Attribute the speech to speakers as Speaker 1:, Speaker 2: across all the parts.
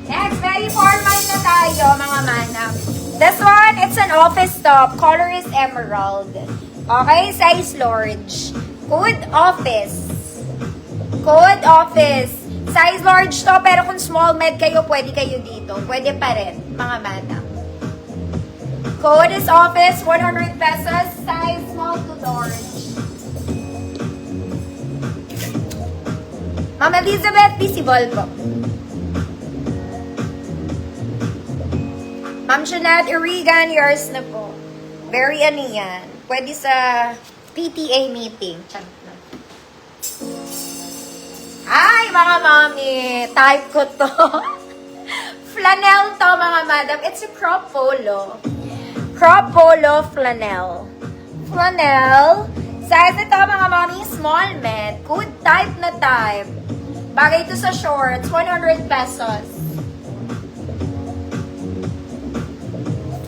Speaker 1: Next, very formal na tayo, mga manang. This one, it's an office top. Color is emerald. Okay, size large. Code office. Code office. Size large to, pero kung small med kayo, pwede kayo dito. Pwede pa rin, mga manang. Code is office, 100 pesos. Size small to large. Ma'am Elizabeth, visible po. Ma'am Jeanette Irigan, yours na po. Very ano yan. Pwede sa PTA meeting. Ay, mga mami. Type ko to. Flannel to, mga madam. It's a crop polo. Crop polo flannel. Flannel. Size nito, mga mami, small med. Good type na type. Bagay ito sa shorts. 100 pesos.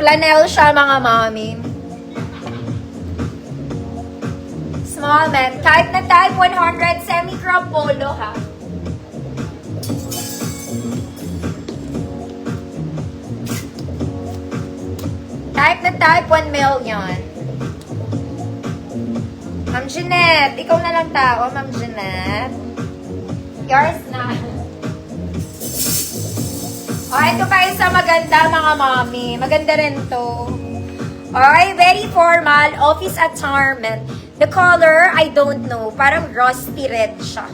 Speaker 1: Flannel siya, mga mami. Small men. Type na type, 100. Semi-crop polo, ha? Type na type, 1 million. Ma'am Jeanette. Ikaw na lang tao, Ma'am Jeanette. Yours na. Okay, ito pa isa maganda, mga mami. Maganda rin to. Okay, very formal. Office attire. The color, I don't know. Parang rusty red siya.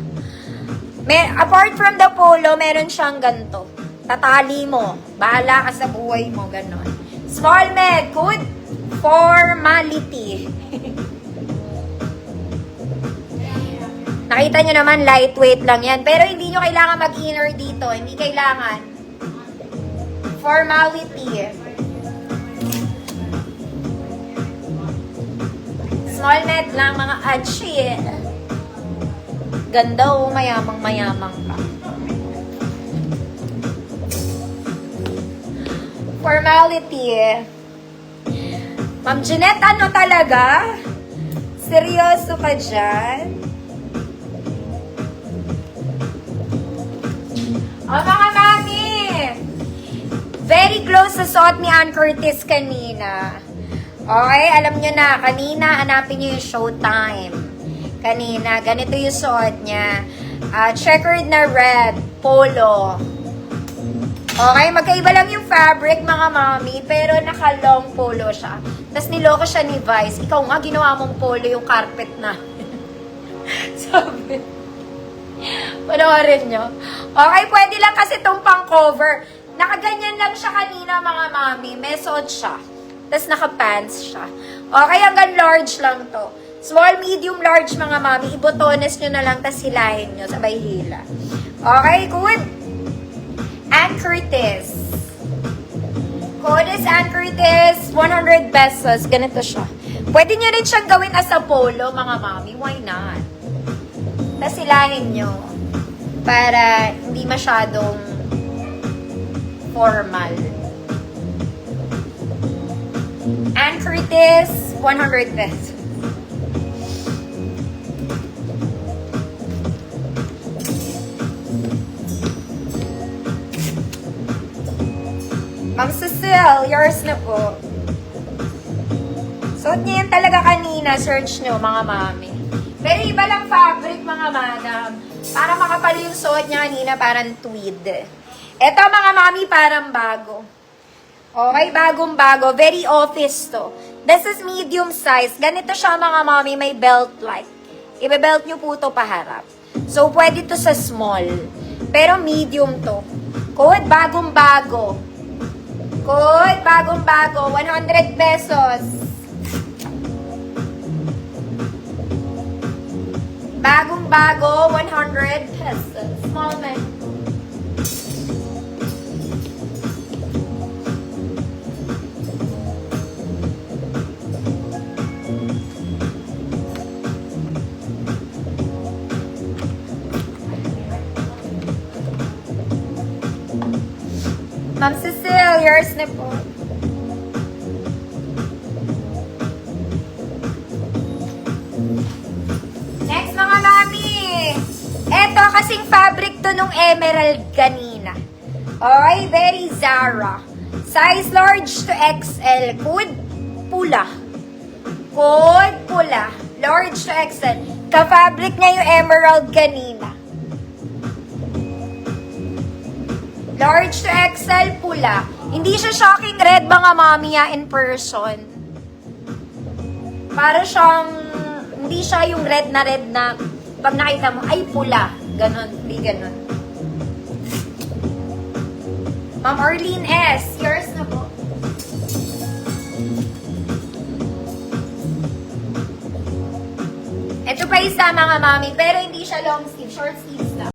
Speaker 1: Apart from the polo, meron siyang ganito. Tatali mo. Bahala ka sa buhay mo. Ganon. Small med. Good formality. Nakita nyo naman, lightweight lang yan. Pero hindi nyo kailangan mag-inner dito. Hindi kailangan. Formality. Small net lang, mga achi. Ganda o, mayamang-mayamang ka. Formality. Ma'am Jeanette, ano talaga? Seryoso ka dyan? O, mga mami! Very close sa suot ni Ann Curtis kanina. Okay, alam nyo na, kanina hanapin nyo yung showtime. Kanina, ganito yung suot niya. Checkered na red, polo. Okay, magkaiba lang yung fabric, mga mami, pero naka-long polo siya. Tapos niloko siya ni Vice. Ikaw nga, ginawa mong polo yung carpet na. Sabi. Panoorin nyo. Okay, pwede lang kasi itong pang-cover. Nakaganyan lang siya kanina, mga mami. May suot siya. Tapos naka-pants siya. Okay, hanggang large lang to. Small, medium, large, mga mami. Ibotones nyo na lang, tapos hilahin nyo. Sabay hila. Okay, good. Ann Curtis. Code is Ann Curtis. 100 pesos. Ganito siya. Pwede nyo rin siyang gawin as a polo, mga mami. Why not? Tapos hilahin nyo. Para hindi masyadong formal. Ann Curtis, 100 pesos. Ma'am Cecile, yours na po. Suot niya yan talaga kanina. Search nyo, mga mami. Pero iba lang fabric, mga madam. Para makapal yung suot niya kanina, parang tweed. Ito, mga mami, parang bago. Okay, bagong-bago. Very office to. This is medium size. Ganito siya, mga mami, may belt-like. Ibe-belt nyo po to paharap. So, pwede to sa small. Pero medium to. Code, bagong-bago. Code, bagong-bago. 100 pesos. Bagong-bago, 100 pesos. Small man. Ma'am Cecile, yours na po. kasing fabric to nung emerald kanina. Okay, very Zara. Size large to XL. Code pula. Code pula. Large to XL. Ka-fabric niya yung emerald kanina. Large to XL pula. Hindi siya shocking red mga mami in person. Para siyang, hindi siya yung red na pag nakita mo, ay pula. Ganon, hindi ganon. Ma'am Arlene S. Yours na po. Ito pa isa mga mami, pero hindi siya long sleeve, short sleeve.